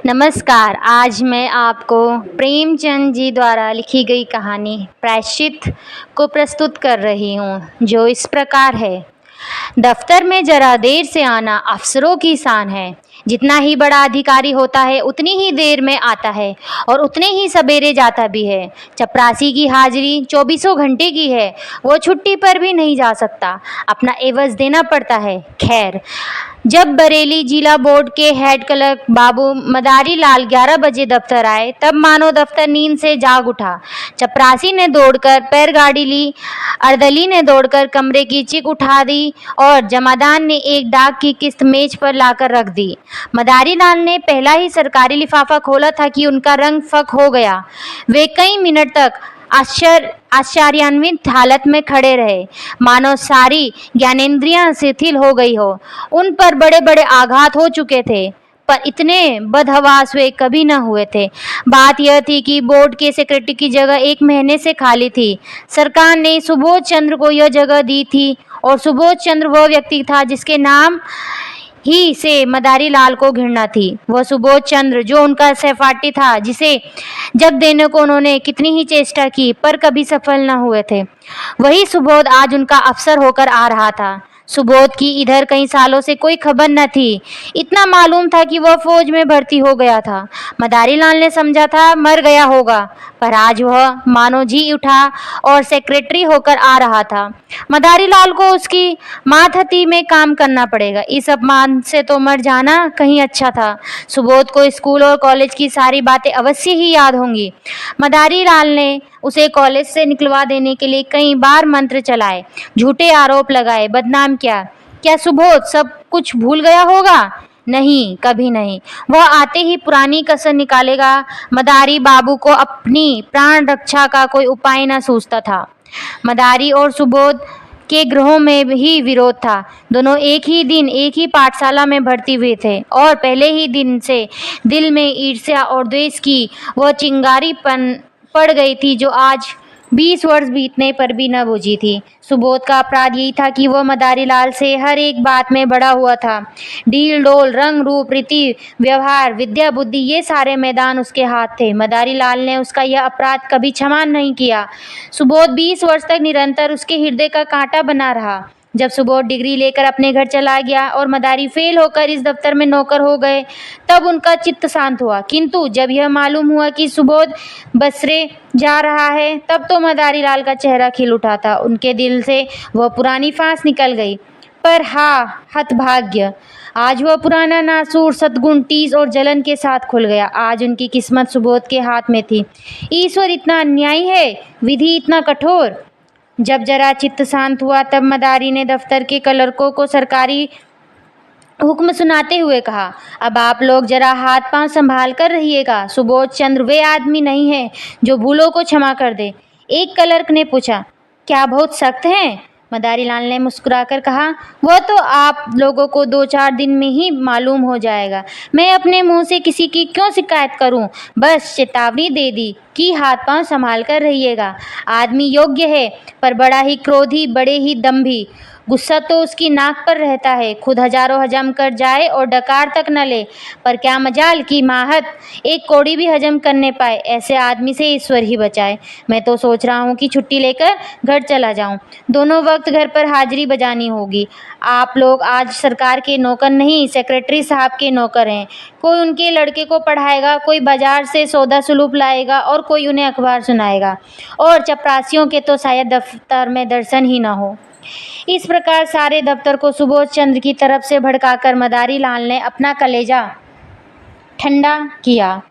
नमस्कार। आज मैं आपको प्रेमचंद जी द्वारा लिखी गई कहानी प्रायश्चित को प्रस्तुत कर रही हूँ, जो इस प्रकार है। दफ्तर में जरा देर से आना अफसरों की शान है। जितना ही बड़ा अधिकारी होता है उतनी ही देर में आता है और उतने ही सवेरे जाता भी है। चपरासी की हाजिरी 24 घंटे की है, वो छुट्टी पर भी नहीं जा सकता, अपना एवज देना पड़ता है। खैर, जब बरेली जिला बोर्ड के हेड क्लर्क बाबू मदारी लाल 11 बजे दफ्तर आए, तब मानो दफ्तर नींद से जाग उठा। चपरासी ने दौड़कर पैरगाड़ी ली, अर्दली ने दौड़कर कमरे की चिक उठा दी और जमादान ने एक डाक की किस्त मेज पर लाकर रख दी। मदारी लाल ने पहला ही सरकारी लिफाफा खोला था कि उनका रंग फक हो गया। वे कई मिनट तक आश्चर्यान्वित हालत में खड़े रहे, मानो सारी ज्ञानेंद्रियां शिथिल हो गई हो। उन पर बड़े बड़े आघात हो चुके थे, पर इतने बदहवास वे कभी न हुए थे। बात यह थी कि बोर्ड के सेक्रेटरी की जगह 1 महीने से खाली थी। सरकार ने सुबोध चंद्र को यह जगह दी थी और सुबोध चंद्र वह व्यक्ति था जिसके नाम ही से मदारी लाल को घृणा थी। वह सुबोध चंद्र जो उनका सहपाठी था, जिसे जब देने को उन्होंने कितनी ही चेष्टा की पर कभी सफल न हुए थे, वही सुबोध आज उनका अफसर होकर आ रहा था। सुबोध की इधर कई सालों से कोई खबर न थी। इतना मालूम था कि वह फौज में भर्ती हो गया था। मदारी लाल ने समझा था मर गया होगा, पर आज वह मानो जी उठा और सेक्रेटरी होकर आ रहा था। मदारी लाल को उसकी मातहती में काम करना पड़ेगा, इस अपमान से तो मर जाना कहीं अच्छा था। सुबोध को स्कूल और कॉलेज की सारी बातें अवश्य ही याद होंगी। मदारी लाल ने उसे कॉलेज से निकलवा देने के लिए कई बार मंत्र चलाए, झूठे आरोप लगाए, बदनाम किया। क्या सुबोध सब कुछ भूल गया होगा? नहीं, कभी नहीं। वह आते ही पुरानी कसर निकालेगा। मदारी बाबू को अपनी प्राण रक्षा का कोई उपाय न सूझता था। मदारी और सुबोध के ग्रहों में ही विरोध था। दोनों एक ही दिन एक ही पाठशाला में भर्ती हुए थे और पहले ही दिन से दिल में ईर्ष्या और द्वेष की वह चिंगारी पड़ गई थी, जो आज 20 वर्ष बीतने पर भी न बुझी थी। सुबोध का अपराध यही था कि वह मदारी लाल से हर एक बात में बड़ा हुआ था। डील डोल, रंग रूप, रीति व्यवहार, विद्या बुद्धि, ये सारे मैदान उसके हाथ थे। मदारी लाल ने उसका यह अपराध कभी क्षमा नहीं किया। सुबोध 20 वर्ष तक निरंतर उसके हृदय का कांटा बना रहा। जब सुबोध डिग्री लेकर अपने घर चला गया और मदारी फेल होकर इस दफ्तर में नौकर हो गए, तब उनका चित्त शांत हुआ। किंतु जब यह मालूम हुआ कि सुबोध बसरे जा रहा है, तब तो मदारी लाल का चेहरा खिल उठा था। उनके दिल से वह पुरानी फांस निकल गई। पर हाँ, हतभाग्य, आज वह पुराना नासूर सद्गुण टीस और जलन के साथ खुल गया। आज उनकी किस्मत सुबोध के हाथ में थी। ईश्वर इतना अन्यायी है, विधि इतना कठोर। जब जरा चित्त शांत हुआ, तब मदारी ने दफ्तर के क्लर्कों को सरकारी हुक्म सुनाते हुए कहा, अब आप लोग जरा हाथ पांव संभाल कर रहिएगा। सुबोध चंद्र वे आदमी नहीं है जो भूलों को क्षमा कर दे। एक क्लर्क ने पूछा, क्या बहुत सख्त हैं? मदारी लाल ने मुस्कुराकर कहा, वह तो आप लोगों को 2-4 दिन में ही मालूम हो जाएगा। मैं अपने मुंह से किसी की क्यों शिकायत करूं? बस चेतावनी दे दी कि हाथ पांव संभाल कर रहिएगा। आदमी योग्य है, पर बड़ा ही क्रोधी, बड़े ही दंभी। गुस्सा तो उसकी नाक पर रहता है। खुद हजारों हजम कर जाए और डकार तक न ले, पर क्या मजाल कि माहत एक कौड़ी भी हजम करने पाए। ऐसे आदमी से ईश्वर ही बचाए। मैं तो सोच रहा हूँ कि छुट्टी लेकर घर चला जाऊँ। दोनों वक्त घर पर हाजिरी बजानी होगी। आप लोग आज सरकार के नौकर नहीं, सेक्रेटरी साहब के नौकर हैं। कोई उनके लड़के को पढ़ाएगा, कोई बाजार से सौदा सुलूप लाएगा और कोई उन्हें अखबार सुनाएगा, और चपरासियों के तो शायद दफ्तर में दर्शन ही न हो। इस प्रकार सारे दफ्तर को सुबोध चंद्र की तरफ से भड़काकर मदारी लाल ने अपना कलेजा ठंडा किया।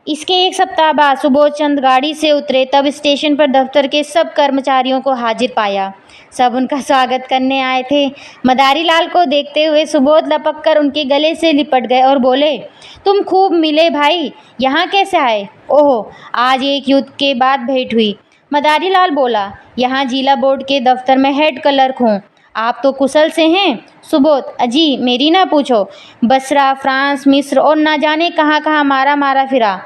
इसके 1 सप्ताह बाद सुबोध चंद्र गाड़ी से उतरे, तब स्टेशन पर दफ्तर के सब कर्मचारियों को हाजिर पाया। सब उनका स्वागत करने आए थे। मदारी लाल को देखते हुए सुबोध लपक कर उनके गले से लिपट गए और बोले, तुम खूब मिले भाई, यहाँ कैसे आए? ओह, आज एक युद्ध के बाद भेंट हुई। मदारी लाल बोला, यहाँ जिला बोर्ड के दफ्तर में हेड क्लर्क हूँ। आप तो कुशल से हैं? सुबोध, अजी मेरी ना पूछो। बसरा, फ्रांस, मिस्र और ना जाने कहाँ कहाँ मारा फिरा।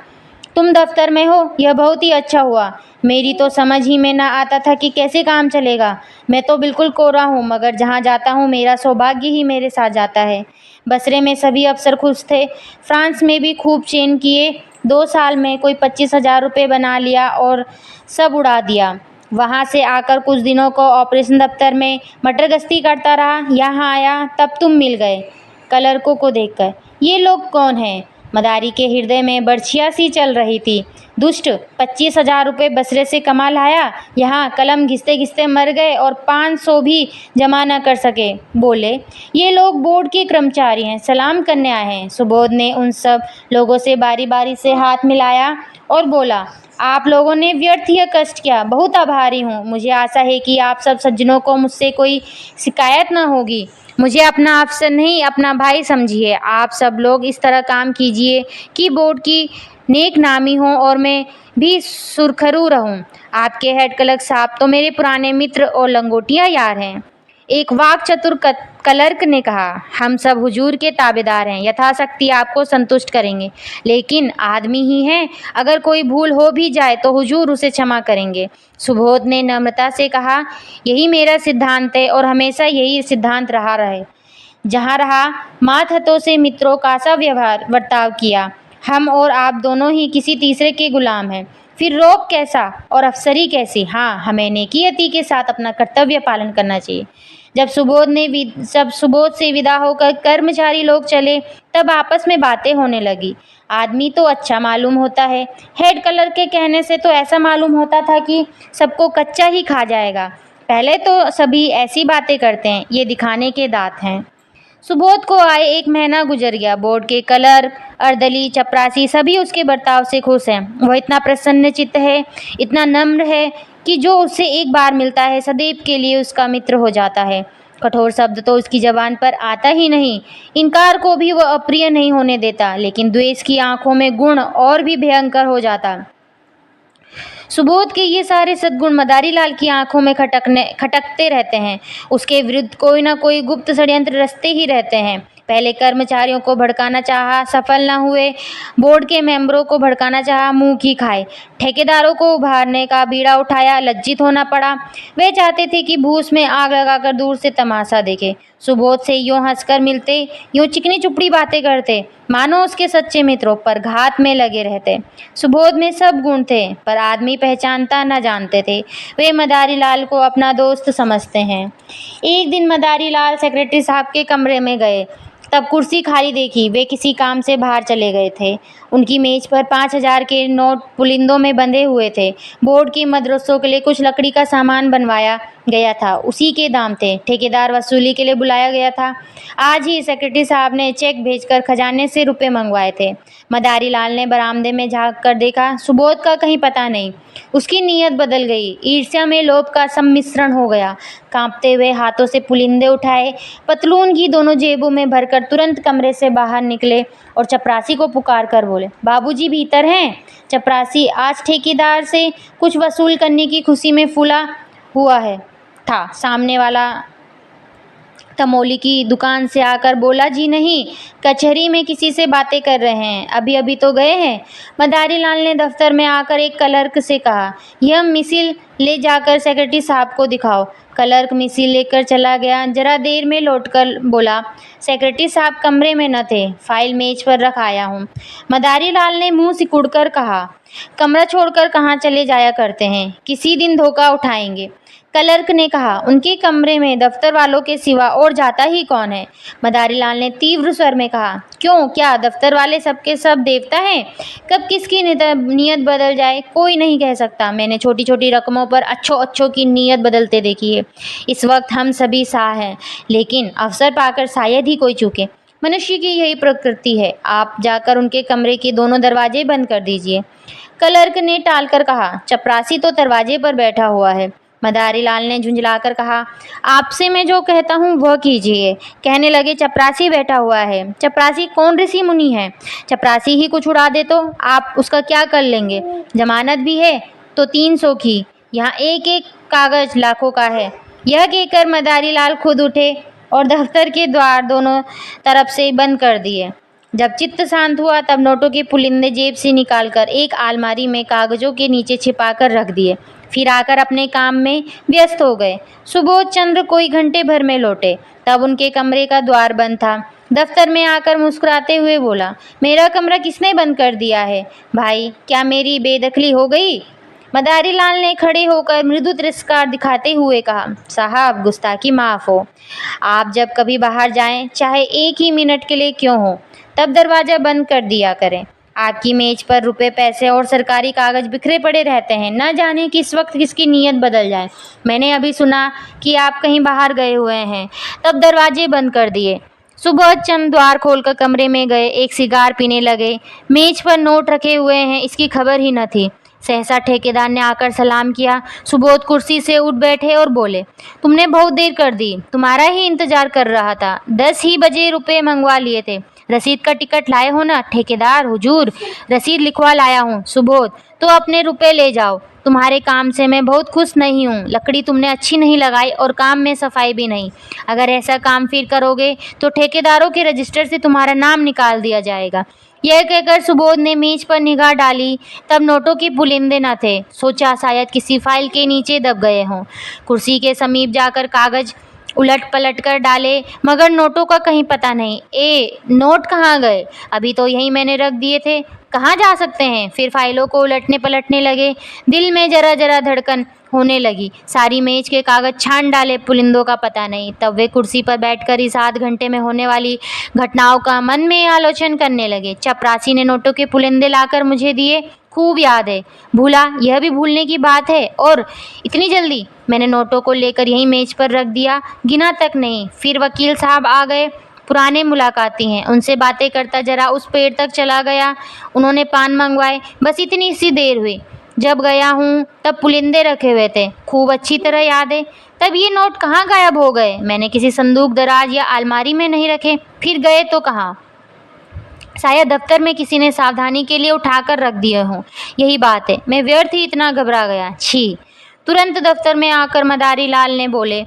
तुम दफ्तर में हो, यह बहुत ही अच्छा हुआ। मेरी तो समझ ही में ना आता था कि कैसे काम चलेगा। मैं तो बिल्कुल कोरा हूँ, मगर जहाँ जाता हूँ मेरा सौभाग्य ही मेरे साथ जाता है। बसरे में सभी अफसर खुश थे। फ्रांस में भी खूब चेन किए। 2 साल में कोई 25,000 रुपये बना लिया और सब उड़ा दिया। वहाँ से आकर कुछ दिनों को ऑपरेशन दफ्तर में मटर गश्ती करता रहा। यहाँ आया तब तुम मिल गए क्लर्कों को देखकर। ये लोग कौन हैं? मदारी के हृदय में बर्छिया सी चल रही थी। दुष्ट, 25,000 रुपये बसरे से कमा लाया, यहाँ कलम घिसते घिसते मर गए और 500 भी जमा न कर सके। बोले, ये लोग बोर्ड के कर्मचारी हैं, सलाम करने आए हैं। सुबोध ने उन सब लोगों से बारी बारी से हाथ मिलाया और बोला, आप लोगों ने व्यर्थ यह कष्ट किया, बहुत आभारी हूँ। मुझे आशा है कि आप सब सज्जनों को मुझसे कोई शिकायत न होगी। मुझे अपना अफसर नहीं, अपना भाई समझिए। आप सब लोग इस तरह काम कीजिए कि बोर्ड की नेक नामी हो और मैं भी सुरखरू रहूं। आपके हेड क्लर्क साहब तो मेरे पुराने मित्र और लंगोटिया यार हैं। एक वाक चतुर क्लर्क ने कहा, हम सब हुजूर के ताबेदार हैं, यथाशक्ति आपको संतुष्ट करेंगे, लेकिन आदमी ही हैं, अगर कोई भूल हो भी जाए तो हुजूर उसे क्षमा करेंगे। सुबोध ने नम्रता से कहा, यही मेरा सिद्धांत है और हमेशा यही सिद्धांत रहा रहे। जहाँ रहा मातहतों से मित्रों का सा व्यवहार बर्ताव किया। हम और आप दोनों ही किसी तीसरे के गुलाम हैं। फिर रोग कैसा और अफसरी कैसी? हाँ, हमें नेकी के साथ अपना कर्तव्य पालन करना चाहिए। जब सुबोध से विदा होकर कर्मचारी लोग चले, तब आपस में बातें होने लगी। आदमी तो अच्छा मालूम होता है। हेड क्लर्क के कहने से तो ऐसा मालूम होता था कि सबको कच्चा ही खा जाएगा। पहले तो सभी ऐसी बातें करते हैं, ये दिखाने के दांत हैं। सुबोध को आए 1 महीना गुजर गया। बोर्ड के क्लर्क, अर्दली, चपरासी सभी उसके बर्ताव से खुश हैं। वह इतना प्रसन्न चित्त है, इतना नम्र है कि जो उससे एक बार मिलता है सदैव के लिए उसका मित्र हो जाता है। कठोर शब्द तो उसकी जबान पर आता ही नहीं। इनकार को भी वह अप्रिय नहीं होने देता, लेकिन द्वेष की आंखों में गुण और भी भयंकर हो जाता। सुबोध के ये सारे सद्गुण मदारी लाल की आंखों में खटकते रहते हैं। उसके विरुद्ध कोई ना कोई गुप्त षड्यंत्र रचते ही रहते हैं। पहले कर्मचारियों को भड़काना चाहा, सफल न हुए। बोर्ड के मेंबरों को भड़काना चाहा, मुंह की खाए। ठेकेदारों को उभारने का बीड़ा उठाया, लज्जित होना पड़ा। वे चाहते थे कि भूस में आग लगाकर दूर से तमाशा देखे। सुबोध से यूं हंसकर मिलते, यूं चिकनी चुपड़ी बातें करते, मानो उसके सच्चे मित्रों, पर घात में लगे रहते। सुबोध में सब गुण थे, पर आदमी पहचानता न जानते थे। वे मदारी लाल को अपना दोस्त समझते हैं। एक दिन मदारी लाल सेक्रेटरी साहब के कमरे में गए, तब कुर्सी खाली देखी। वे किसी काम से बाहर चले गए थे। उनकी मेज पर 5,000 के नोट पुलिंदों में बंधे हुए थे। बोर्ड की मदरसों के लिए कुछ लकड़ी का सामान बनवाया गया था, उसी के दाम थे। ठेकेदार वसूली के लिए बुलाया गया था। आज ही सेक्रेटरी साहब ने चेक भेजकर खजाने से रुपए मंगवाए थे। मदारी लाल ने बरामदे में झांक कर देखा, सुबोध का कहीं पता नहीं। उसकी नीयत बदल गई। ईर्ष्या में लोभ का सम्मिश्रण हो गया। कांपते हुए हाथों से पुलिंदे उठाए, पतलून की दोनों जेबों में भरकर तुरंत कमरे से बाहर निकले और चपरासी को पुकार कर बोले, बाबूजी भीतर हैं? चपरासी आज ठेकेदार से कुछ वसूल करने की खुशी में फूला हुआ था। सामने वाला तमोली की दुकान से आकर बोला, जी नहीं, कचहरी में किसी से बातें कर रहे हैं, अभी अभी तो गए हैं। मदारी लाल ने दफ्तर में आकर एक क्लर्क से कहा, यह मिसिल ले जाकर सेक्रेटरी साहब को दिखाओ। क्लर्क मिसिल लेकर चला गया। जरा देर में लौटकर बोला, सेक्रेटरी साहब कमरे में न थे, फाइल मेज पर रख आया हूँ। मदारी लाल ने मुंह सिकुड़कर कहा, कमरा छोड़कर कहाँ चले जाया करते हैं? किसी दिन धोखा उठाएंगे। क्लर्क ने कहा, उनके कमरे में दफ्तर वालों के सिवा और जाता ही कौन है? मदारी लाल ने तीव्र स्वर में कहा, क्यों, क्या दफ्तर वाले सबके सब देवता हैं? कब किसकी नीयत बदल जाए कोई नहीं कह सकता। मैंने छोटी छोटी रकमों पर अच्छों की नीयत बदलते देखी है। इस वक्त हम सभी साह हैं, लेकिन अवसर पाकर शायद ही कोई चूके। मनुष्य की यही प्रकृति है। आप जाकर उनके कमरे के दोनों दरवाजे बंद कर दीजिए। क्लर्क ने टालकर कहा, चपरासी तो दरवाजे पर बैठा हुआ है। मदारी लाल ने झुंझलाकर कहा, आपसे मैं जो कहता हूँ वह कीजिए। कहने लगे, चपरासी बैठा हुआ है। चपरासी कौन ऋषि मुनि है? चपरासी ही कुछ उड़ा दे तो आप उसका क्या कर लेंगे? जमानत भी है तो 300 की, यहाँ एक एक कागज लाखों का है। यह कहकर मदारी लाल खुद उठे और दफ्तर के द्वार दोनों तरफ से बंद कर दिए। जब चित्त शांत हुआ तब नोटों के पुलिंदे जेब से निकालकर एक अलमारी में कागजों के नीचे छिपाकर रख दिए। फिर आकर अपने काम में व्यस्त हो गए। सुबोध चंद्र कोई घंटे भर में लौटे, तब उनके कमरे का द्वार बंद था। दफ्तर में आकर मुस्कुराते हुए बोला, मेरा कमरा किसने बंद कर दिया है? भाई, क्या मेरी बेदखली हो गई? मदारी लाल ने खड़े होकर मृदु तिरस्कार दिखाते हुए कहा, साहब, गुस्ताखी माफ़ हो। आप जब कभी बाहर जाएं, चाहे एक ही मिनट के लिए क्यों हो, तब दरवाज़ा बंद कर दिया करें। आपकी मेज पर रुपए, पैसे और सरकारी कागज बिखरे पड़े रहते हैं, न जाने किस वक्त किसकी नीयत बदल जाए। मैंने अभी सुना कि आप कहीं बाहर गए हुए हैं, तब दरवाजे बंद कर दिए। सुबोध चंद द्वार खोलकर कमरे में गए, एक सिगार पीने लगे। मेज पर नोट रखे हुए हैं, इसकी खबर ही न थी। सहसा ठेकेदार ने आकर सलाम किया। सुबोध कुर्सी से उठ बैठे और बोले, तुमने बहुत देर कर दी, तुम्हारा ही इंतजार कर रहा था। 10 ही बजे रुपए मंगवा लिए थे। रसीद का टिकट लाए हो ना? ठेकेदार, हुजूर, रसीद लिखवा लाया हूँ। सुबोध, तो अपने रुपए ले जाओ। तुम्हारे काम से मैं बहुत खुश नहीं हूँ। लकड़ी तुमने अच्छी नहीं लगाई और काम में सफाई भी नहीं। अगर ऐसा काम फिर करोगे तो ठेकेदारों के रजिस्टर से तुम्हारा नाम निकाल दिया जाएगा। यह कहकर सुबोध ने मेज पर निगाह डाली, तब नोटों के पुलिंदे न थे। सोचा शायद किसी फाइल के नीचे दब गए हों। कुर्सी के समीप जाकर कागज उलट पलट कर डाले, मगर नोटों का कहीं पता नहीं। नोट कहाँ गए? अभी तो यहीं मैंने रख दिए थे, कहाँ जा सकते हैं? फिर फाइलों को उलटने पलटने लगे। दिल में जरा जरा धड़कन होने लगी। सारी मेज के कागज छान डाले, पुलिंदों का पता नहीं। तब वे कुर्सी पर बैठकर इस आध घंटे में होने वाली घटनाओं का मन में आलोचन करने लगे। चपरासी ने नोटों के पुलिंदे लाकर मुझे दिए, खूब याद है। भूला, यह भी भूलने की बात है? और इतनी जल्दी? मैंने नोटों को लेकर यहीं मेज पर रख दिया, गिना तक नहीं। फिर वकील साहब आ गए, पुराने मुलाकाती हैं, उनसे बातें करता जरा उस पेड़ तक चला गया। उन्होंने पान मंगवाए, बस इतनी सी देर हुई। जब गया हूँ तब पुलिंदे रखे हुए थे, खूब अच्छी तरह याद है। तब ये नोट कहाँ गायब हो गए? मैंने किसी संदूक, दराज या अलमारी में नहीं रखे। फिर गए तो कहाँ? शायद दफ्तर में किसी ने सावधानी के लिए उठाकर रख दिए हों। यही बात है, मैं व्यर्थ ही इतना घबरा गया। छी! तुरंत दफ्तर में आकर मदारी लाल ने बोले,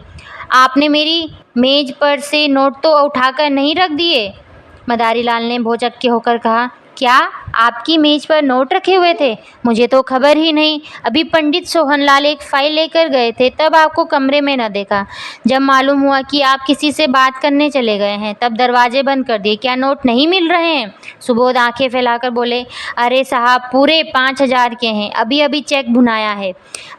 आपने मेरी मेज पर से नोट तो उठाकर नहीं रख दिए? मदारी लाल ने भौचक्के होकर कहा, क्या आपकी मेज पर नोट रखे हुए थे? मुझे तो खबर ही नहीं। अभी पंडित सोहनलाल एक फाइल लेकर गए थे, तब आपको कमरे में न देखा। जब मालूम हुआ कि आप किसी से बात करने चले गए हैं, तब दरवाजे बंद कर दिए। क्या नोट नहीं मिल रहे हैं? सुबोध आंखें फैलाकर बोले, अरे साहब, पूरे 5,000 के हैं, अभी अभी चेक भुनाया है।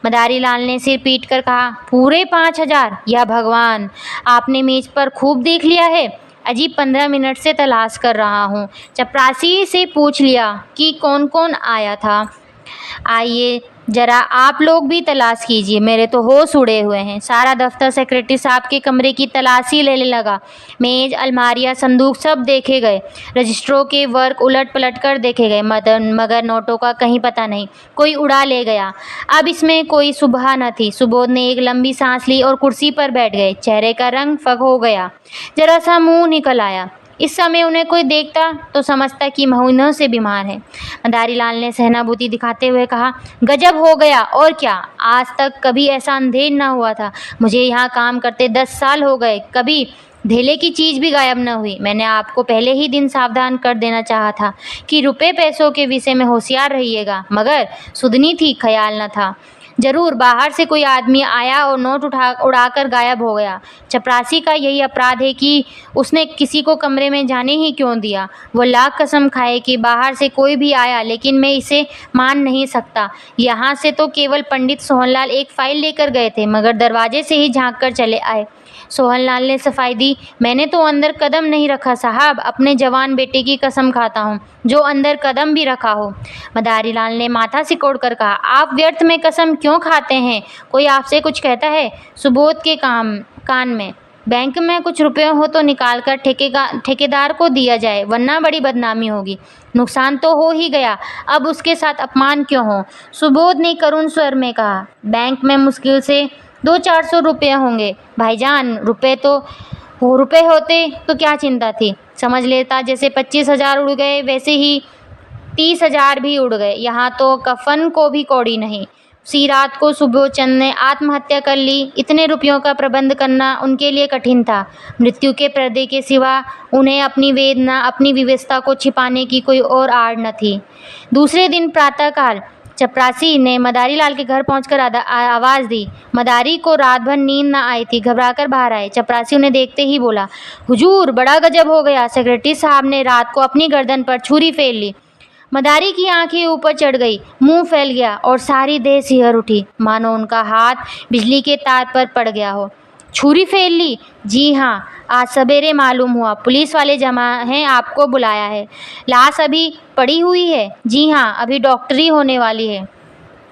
मदारी लाल ने सिर पीट कर कहा, पूरे 5,000? या भगवान, आपने मेज पर खूब देख लिया है? अजी, 15 मिनट से तलाश कर रहा हूँ। चपरासी से पूछ लिया कि कौन कौन आया था। आइए जरा आप लोग भी तलाश कीजिए, मेरे तो होश उड़े हुए हैं। सारा दफ्तर सेक्रेटरी साहब के कमरे की तलाशी लेने लगा। मेज, अलमारियाँ, संदूक सब देखे गए। रजिस्टरों के वर्क उलट पलट कर देखे गए, मगर नोटों का कहीं पता नहीं। कोई उड़ा ले गया। अब इसमें कोई सुबह न थी। सुबोध ने एक लंबी सांस ली और कुर्सी पर बैठ गए। चेहरे का रंग फग हो गया, जरा सा मुंह निकल आया। इस समय उन्हें कोई देखता तो समझता कि महीनों से बीमार है। मदारी लाल ने सहानुभूति दिखाते हुए कहा, गजब हो गया, और क्या, आज तक कभी ऐसा अंधेर न हुआ था। मुझे यहाँ काम करते 10 साल हो गए, कभी धेले की चीज़ भी गायब न हुई। मैंने आपको पहले ही दिन सावधान कर देना चाहा था कि रुपए पैसों के विषय में होशियार रहिएगा, मगर सुधनी थी, ख्याल न था। जरूर बाहर से कोई आदमी आया और नोट उड़ाकर गायब हो गया। चपरासी का यही अपराध है कि उसने किसी को कमरे में जाने ही क्यों दिया। वो लाख कसम खाए कि बाहर से कोई भी आया, लेकिन मैं इसे मान नहीं सकता। यहाँ से तो केवल पंडित सोहनलाल एक फाइल लेकर गए थे, मगर दरवाजे से ही झाँक कर चले आए। सोहनलाल ने सफाई दी, मैंने तो अंदर कदम नहीं रखा साहब, अपने जवान बेटे की कसम खाता हूँ, जो अंदर कदम भी रखा हो। मदारी लाल ने माथा सिकोड़ कर कहा, आप व्यर्थ में कसम क्यों खाते हैं? कोई आपसे कुछ कहता है? सुबोध के कान में, बैंक में कुछ रुपये हो तो निकाल कर ठेकेदार को दिया जाए, वरना बड़ी बदनामी होगी। नुकसान तो हो ही गया, अब उसके साथ अपमान क्यों हो? सुबोध ने करुण स्वर में कहा, बैंक में मुश्किल से 200-400 रुपये होंगे भाईजान। रुपए होते तो क्या चिंता थी, समझ लेता। जैसे 25,000 उड़ गए, वैसे ही 30,000 भी उड़ गए। यहाँ तो कफन को भी कौड़ी नहीं। उसी रात को सुबोध चंद ने आत्महत्या कर ली। इतने रुपयों का प्रबंध करना उनके लिए कठिन था। मृत्यु के पर्दे के सिवा उन्हें अपनी वेदना, अपनी विवशता को छिपाने की कोई और आड़ न थी। दूसरे दिन प्रातःकाल चपरासी ने मदारी लाल के घर पहुंचकर आवाज़ दी। मदारी को रात भर नींद न आई थी, घबराकर बाहर आए। चपरासी उन्हें देखते ही बोला, हुजूर, बड़ा गजब हो गया। सेक्रेटरी साहब ने रात को अपनी गर्दन पर छुरी फेर ली। मदारी की आंखें ऊपर चढ़ गई, मुंह फैल गया और सारी देह सिहर उठी, मानो उनका हाथ बिजली के तार पर पड़ गया हो। छुरी फेर ली? जी हाँ, आज सवेरे मालूम हुआ। पुलिस वाले जमा हैं, आपको बुलाया है। लाश अभी पड़ी हुई है? जी हाँ, अभी डॉक्टरी होने वाली है।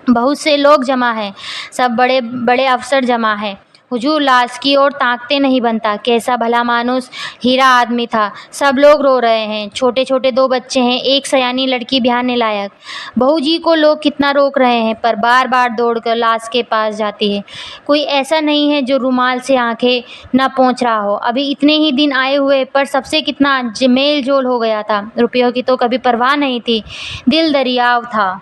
बहुत से लोग जमा हैं, सब बड़े बड़े अफसर जमा हैं। हुजूर, लाश की ओर ताकते नहीं बनता। कैसा भला मानुस, हीरा आदमी था। सब लोग रो रहे हैं। छोटे छोटे 2 बच्चे हैं, एक सयानी लड़की ब्याहने लायक। बहू जी को लोग कितना रोक रहे हैं, पर बार बार दौड़कर लाश के पास जाती है। कोई ऐसा नहीं है जो रुमाल से आंखें न पोंछ रहा हो। अभी इतने ही दिन आए हुए, पर सबसे कितना मेल जोल हो गया था। रुपयों की तो कभी परवाह नहीं थी, दिल दरियाव था।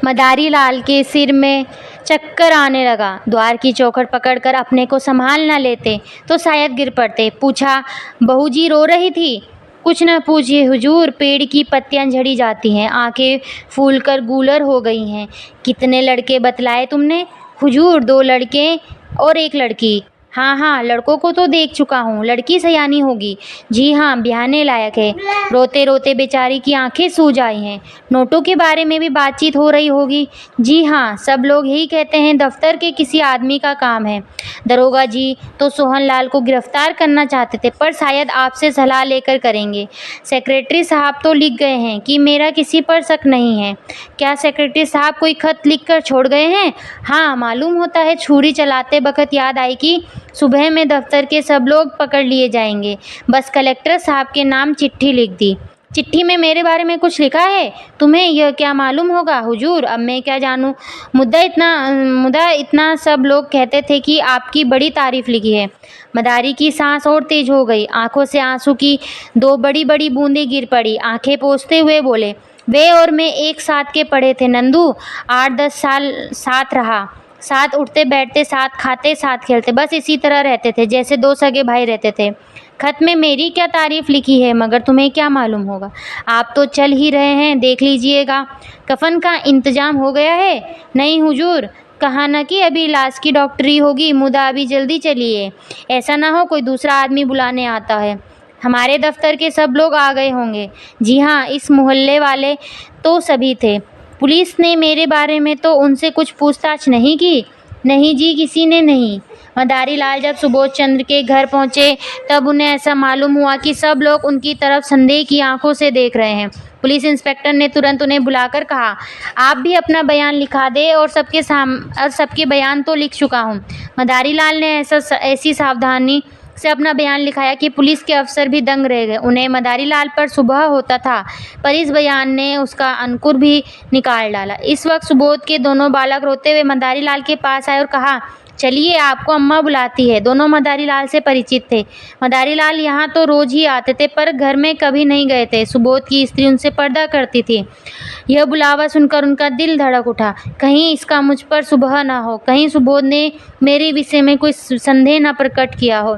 मदारी लाल के सिर में चक्कर आने लगा। द्वार की चौखट पकड़कर अपने को संभाल न लेते तो शायद गिर पड़ते। पूछा, बहू जी रो रही थी? कुछ न पूछिए हुजूर, पेड़ की पत्तियां झड़ी जाती हैं, आंखें फूलकर गूलर हो गई हैं। कितने लड़के बतलाए तुमने? हुजूर, 2 लड़के और 1 लड़की। हाँ हाँ, लड़कों को तो देख चुका हूँ, लड़की सयानी होगी। जी हाँ, ब्याहने लायक है। रोते रोते बेचारी की आंखें सूज आई हैं। नोटों के बारे में भी बातचीत हो रही होगी। जी हाँ, सब लोग यही कहते हैं, दफ्तर के किसी आदमी का काम है। दरोगा जी तो सोहन लाल को गिरफ्तार करना चाहते थे, पर शायद आपसे सलाह लेकर करेंगे। सेक्रेटरी साहब तो लिख गए हैं कि मेरा किसी पर शक नहीं है। क्या सेक्रेटरी साहब कोई खत लिख कर छोड़ गए हैं? हाँ, मालूम होता है। छुरी चलाते वक्त याद आई कि सुबह में दफ्तर के सब लोग पकड़ लिए जाएंगे। बस कलेक्टर साहब के नाम चिट्ठी लिख दी। चिट्ठी में मेरे बारे में कुछ लिखा है? तुम्हें यह क्या मालूम होगा? हुजूर, अब मैं क्या जानूं। मुद्दा इतना सब लोग कहते थे कि आपकी बड़ी तारीफ लिखी है। मदारी की सांस और तेज हो गई। आंखों से आंसू की 2 बड़ी बड़ी बूंदें गिर पड़ी। आंखें पोंछते हुए बोले, वे और मैं एक साथ के पढ़े थे नंदू। 8-10 साल साथ रहा, साथ उठते बैठते, साथ खाते, साथ खेलते, बस इसी तरह रहते थे जैसे 2 सगे भाई रहते थे। खत में मेरी क्या तारीफ लिखी है, मगर तुम्हें क्या मालूम होगा। आप तो चल ही रहे हैं, देख लीजिएगा। कफन का इंतजाम हो गया है? नहीं हुजूर, कहा न कि अभी लाश की डॉक्टरी होगी। मुदा अभी जल्दी चलिए, ऐसा ना हो कोई दूसरा आदमी बुलाने आता है। हमारे दफ्तर के सब लोग आ गए होंगे। जी हाँ, इस मोहल्ले वाले तो सभी थे। पुलिस ने मेरे बारे में तो उनसे कुछ पूछताछ नहीं की? नहीं जी, किसी ने नहीं। मदारी लाल जब सुबोध चंद्र के घर पहुंचे तब उन्हें ऐसा मालूम हुआ कि सब लोग उनकी तरफ संदेह की आंखों से देख रहे हैं। पुलिस इंस्पेक्टर ने तुरंत उन्हें बुलाकर कहा, आप भी अपना बयान लिखा दे। और सबके बयान तो लिख चुका हूँ। मदारी लाल ने ऐसी सावधानी से अपना बयान लिखाया कि पुलिस के अफसर भी दंग रह गए। उन्हें मदारी लाल पर सुबह होता था, पर इस बयान ने उसका अंकुर भी निकाल डाला। इस वक्त सुबोध के दोनों बालक रोते हुए मदारी लाल के पास आए और कहा, चलिए, आपको अम्मा बुलाती है। दोनों मदारी लाल से परिचित थे। मदारी लाल यहाँ तो रोज ही आते थे, पर घर में कभी नहीं गए थे। सुबोध की स्त्री उनसे पर्दा करती थी। यह बुलावा सुनकर उनका दिल धड़क उठा। कहीं इसका मुझ पर सुबह ना हो, कहीं सुबोध ने मेरे विषय में कोई संदेह न प्रकट किया हो।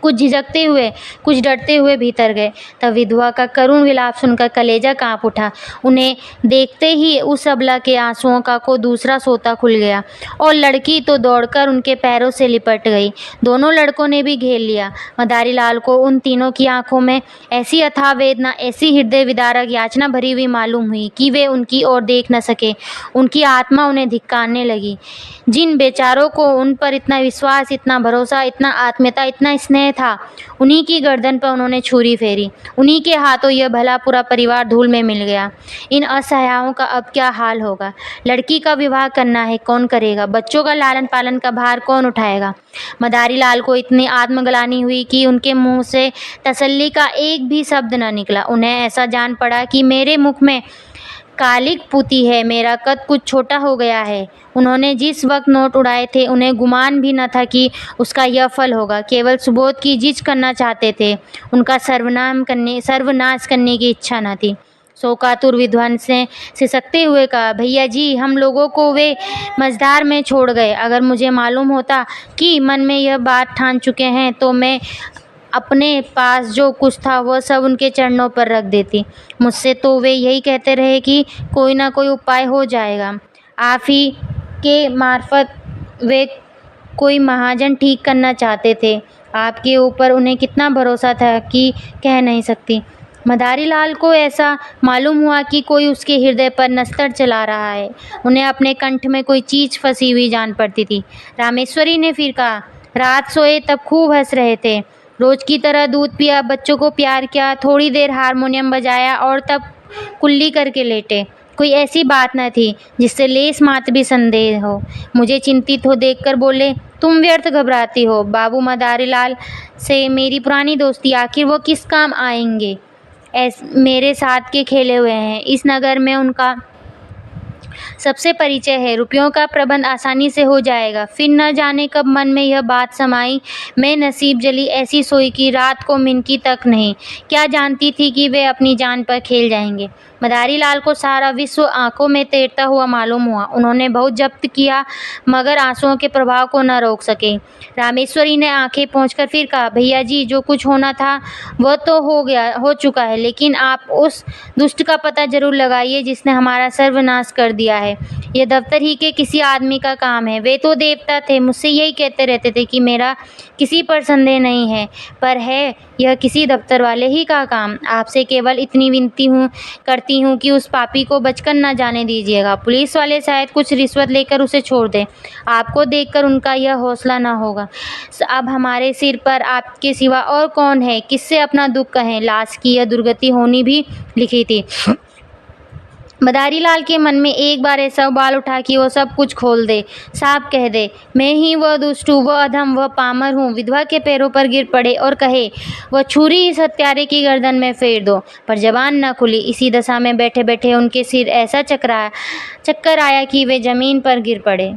कुछ झिझकते हुए, कुछ डरते हुए भीतर गए। तब विधवा का करुण विलाप सुनकर कलेजा कांप उठा। उन्हें देखते ही उस अबला के आंसुओं का को दूसरा सोता खुल गया और लड़की तो दौड़कर उनके पैरों से लिपट गई। दोनों लड़कों ने भी घेर लिया। मदारी लाल को उन तीनों की आंखों में ऐसी अथाह वेदना, ऐसी हृदय विदारक याचना भरी हुई मालूम हुई कि वे उनकी ओर देख न सके। उनकी आत्मा उन्हें धिक्कारने लगी। जिन बेचारों को उन पर इतना विश्वास, इतना भरोसा, इतना आत्मीयता, इतना स्नेह था, उन्हीं की गर्दन पर उन्होंने छुरी फेरी। उन्हीं के हाथों यह भला पूरा परिवार धूल में मिल गया। इन असहायों का अब क्या हाल होगा। लड़की का विवाह करना है, कौन करेगा। बच्चों का लालन पालन का भार कौन उठाएगा। मदारी लाल को इतनी आत्मग्लानि हुई कि उनके मुंह से तसल्ली का एक भी शब्द न निकला। उन्हें ऐसा जान पड़ा कि मेरे मुख में कालिक पुती है, मेरा कद कुछ छोटा हो गया है। उन्होंने जिस वक्त नोट उड़ाए थे, उन्हें गुमान भी न था कि उसका यह फल होगा। केवल सुबोध की जिच करना चाहते थे, उनका सर्वनाश करने की इच्छा न थी। शोकातुर विधवा ने सिसकते हुए कहा, भैया जी, हम लोगों को वे मझधार में छोड़ गए। अगर मुझे मालूम होता कि मन में यह बात ठान चुके हैं तो मैं अपने पास जो कुछ था वह सब उनके चरणों पर रख देती। मुझसे तो वे यही कहते रहे कि कोई ना कोई उपाय हो जाएगा। आप ही के मार्फत वे कोई महाजन ठीक करना चाहते थे। आपके ऊपर उन्हें कितना भरोसा था कि कह नहीं सकती। मदारी लाल को ऐसा मालूम हुआ कि कोई उसके हृदय पर नस्तर चला रहा है। उन्हें अपने कंठ में कोई चीज फंसी हुई जान पड़ती थी। रामेश्वरी ने फिर कहा, रात सोए तब खूब हंस रहे थे, रोज की तरह दूध पिया, बच्चों को प्यार किया, थोड़ी देर हारमोनियम बजाया और तब कुल्ली करके लेटे। कोई ऐसी बात न थी जिससे लेस मात्र भी संदेह हो। मुझे चिंतित हो देखकर बोले, तुम व्यर्थ घबराती हो। बाबू मदारी लाल से मेरी पुरानी दोस्ती, आखिर वो किस काम आएंगे? मेरे साथ के खेले हुए हैं। इस नगर में उनका सबसे परिचय है। रुपयों का प्रबंध आसानी से हो जाएगा। फिर न जाने कब मन में यह बात समाई। मैं नसीब जली ऐसी सोई कि रात को मिनकी तक नहीं। क्या जानती थी कि वे अपनी जान पर खेल जाएंगे। मदारी लाल को सारा विश्व आंखों में तैरता हुआ मालूम हुआ। उन्होंने बहुत जब्त किया मगर आंसुओं के प्रभाव को न रोक सके। रामेश्वरी ने आंखें पोंछकर फिर कहा, भैया जी, जो कुछ होना था वह तो हो चुका है, लेकिन आप उस दुष्ट का पता जरूर लगाइए जिसने हमारा सर्वनाश कर दिया है। यह दफ्तर ही के किसी आदमी का काम है। वे तो देवता थे, मुझसे यही कहते रहते थे कि मेरा किसी पर संदेह नहीं है, पर है यह किसी दफ्तर वाले ही का काम। आपसे केवल इतनी विनती करती हूँ कि उस पापी को बचकर न जाने दीजिएगा। पुलिस वाले शायद कुछ रिश्वत लेकर उसे छोड़ दें। आपको देखकर उनका यह हौसला न होगा। अब हमारे सिर पर आपके सिवा और कौन है? किससे अपना दुख कहें? लाश की यह दुर्गति होनी भी लिखी थी। मदारी लाल के मन में एक बार ऐसा उबाल उठा कि वो सब कुछ खोल दे, साफ कह दे, मैं ही वह दुष्ट हूँ, वह अधम, वह पामर हूँ। विधवा के पैरों पर गिर पड़े और कहे, वह छुरी इस हत्यारे की गर्दन में फेर दो। पर जबान न खुली। इसी दशा में बैठे बैठे उनके सिर ऐसा चक्कर आया कि वे जमीन पर गिर पड़े।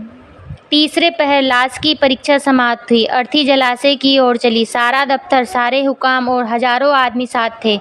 तीसरे पहर लाश की परीक्षा समाप्त हुई। अर्थी जलाशय की ओर चली। सारा दफ्तर, सारे हुकाम और हजारों आदमी साथ थे।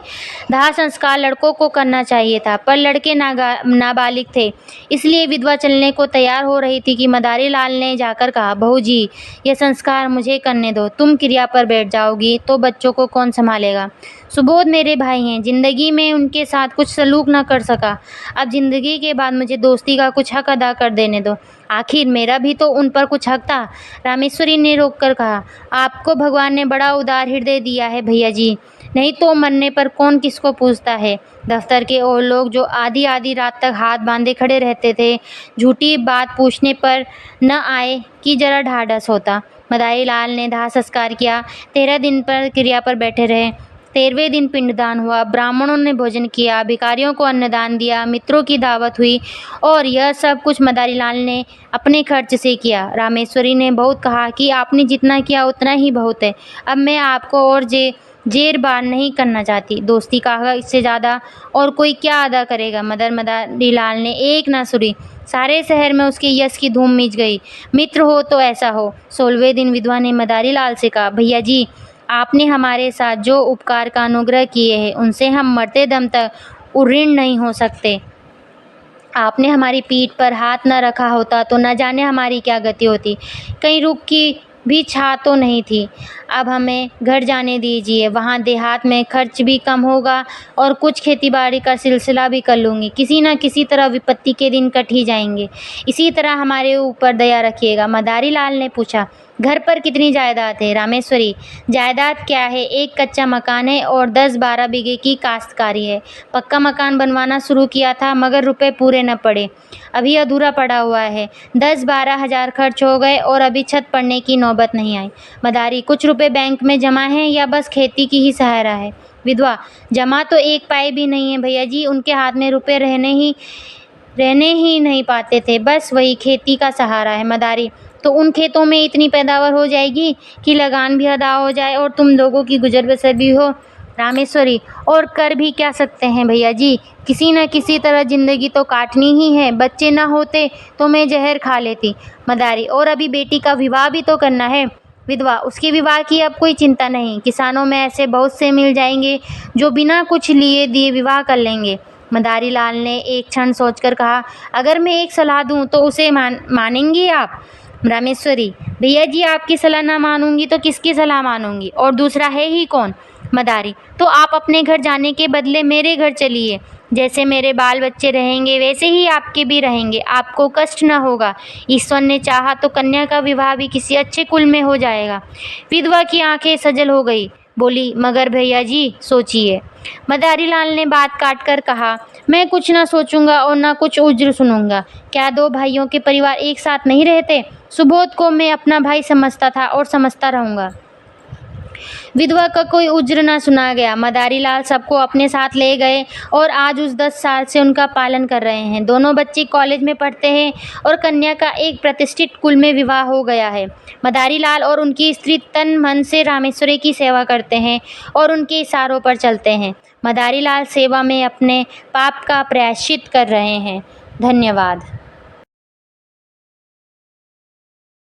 दाह संस्कार लड़कों को करना चाहिए था, पर लड़के नाबालिग थे, इसलिए विधवा चलने को तैयार हो रही थी कि मदारी लाल ने जाकर कहा, बहू जी, यह संस्कार मुझे करने दो। तुम क्रिया पर बैठ जाओगी तो बच्चों को कौन संभालेगा? सुबोध मेरे भाई हैं। जिंदगी में उनके साथ कुछ सलूक न कर सका। अब जिंदगी के बाद मुझे दोस्ती का कुछ हक अदा कर देने दो। आखिर मेरा भी तो उन पर कुछ हक था। रामेश्वरी ने रोककर कहा, आपको भगवान ने बड़ा उदार हृदय दिया है भैया जी, नहीं तो मरने पर कौन किसको पूछता है। दफ्तर के और लोग जो आधी आधी रात तक हाथ बांधे खड़े रहते थे, झूठी बात पूछने पर न आए कि जरा ढाढ़स होता। मदारी लाल ने दाह संस्कार किया। 13 दिन पर क्रिया पर बैठे रहे। 13वें दिन पिंडदान हुआ। ब्राह्मणों ने भोजन किया, भिखारियों को अन्नदान दिया, मित्रों की दावत हुई और यह सब कुछ मदारी लाल ने अपने खर्च से किया। रामेश्वरी ने बहुत कहा कि आपने जितना किया उतना ही बहुत है। अब मैं आपको और जेर बार नहीं करना चाहती। दोस्ती का हक इससे ज़्यादा और कोई क्या अदा करेगा? मदारी लाल ने एक ना सुनी। सारे शहर में उसके यश की धूम मच गई। मित्र हो तो ऐसा हो। 16वें दिन विधवा ने मदारी लाल से कहा, भैया जी, आपने हमारे साथ जो उपकार का अनुग्रह किए हैं उनसे हम मरते दम तक ऋणी नहीं हो सकते। आपने हमारी पीठ पर हाथ न रखा होता तो न जाने हमारी क्या गति होती। कहीं रुख की भी छा तो नहीं थी। अब हमें घर जाने दीजिए। वहाँ देहात में खर्च भी कम होगा और कुछ खेतीबाड़ी का सिलसिला भी कर लूँगी। किसी न किसी तरह विपत्ति के दिन कट ही जाएंगे। इसी तरह हमारे ऊपर दया रखिएगा। मदारी लाल ने पूछा, घर पर कितनी जायदाद है? रामेश्वरी, जायदाद क्या है, एक कच्चा मकान है और 10-12 बीघे की काश्तकारी है। पक्का मकान बनवाना शुरू किया था मगर रुपए पूरे न पड़े, अभी अधूरा पड़ा हुआ है। 10-12 हज़ार खर्च हो गए और अभी छत पड़ने की नौबत नहीं आई। मदारी, कुछ रुपए बैंक में जमा हैं या बस खेती की ही सहारा है? विधवा, जमा तो एक पाई भी नहीं है भैया जी। उनके हाथ में रुपए रहने ही नहीं पाते थे, बस वही खेती का सहारा है। मदारी, तो उन खेतों में इतनी पैदावार हो जाएगी कि लगान भी अदा हो जाए और तुम लोगों की गुजर बसर भी हो। रामेश्वरी, और कर भी क्या सकते हैं भैया जी, किसी न किसी तरह जिंदगी तो काटनी ही है। बच्चे ना होते तो मैं जहर खा लेती। मदारी, और अभी बेटी का विवाह भी तो करना है। विधवा, उसके विवाह की अब कोई चिंता नहीं। किसानों में ऐसे बहुत से मिल जाएंगे जो बिना कुछ लिए दिए विवाह कर लेंगे। मदारी लाल ने एक क्षण सोचकर कहा, अगर मैं एक सलाह दूं तो उसे मानेंगी आप? रामेश्वरी, भैया जी आपकी सलाह ना मानूंगी तो किसकी सलाह मानूंगी, और दूसरा है ही कौन? मदारी, तो आप अपने घर जाने के बदले मेरे घर चलिए। जैसे मेरे बाल बच्चे रहेंगे वैसे ही आपके भी रहेंगे, आपको कष्ट न होगा। ईश्वर ने चाहा तो कन्या का विवाह भी किसी अच्छे कुल में हो जाएगा। विधवा की आंखें सजल हो गई, बोली, मगर भैया जी सोचिए। मदारी लाल ने बात काट कर कहा, मैं कुछ ना सोचूंगा और ना कुछ उज्र सुनूंगा। क्या दो भाइयों के परिवार एक साथ नहीं रहते? सुबोध को मैं अपना भाई समझता था और समझता रहूंगा। विधवा का कोई उज्र न सुना गया। मदारी लाल सबको अपने साथ ले गए और आज उस 10 साल से उनका पालन कर रहे हैं। दोनों बच्चे कॉलेज में पढ़ते हैं और कन्या का एक प्रतिष्ठित कुल में विवाह हो गया है। मदारी लाल और उनकी स्त्री तन मन से रामेश्वरी की सेवा करते हैं और उनके इशारों पर चलते हैं। मदारी लाल सेवा में अपने पाप का प्रायश्चित कर रहे हैं। धन्यवाद।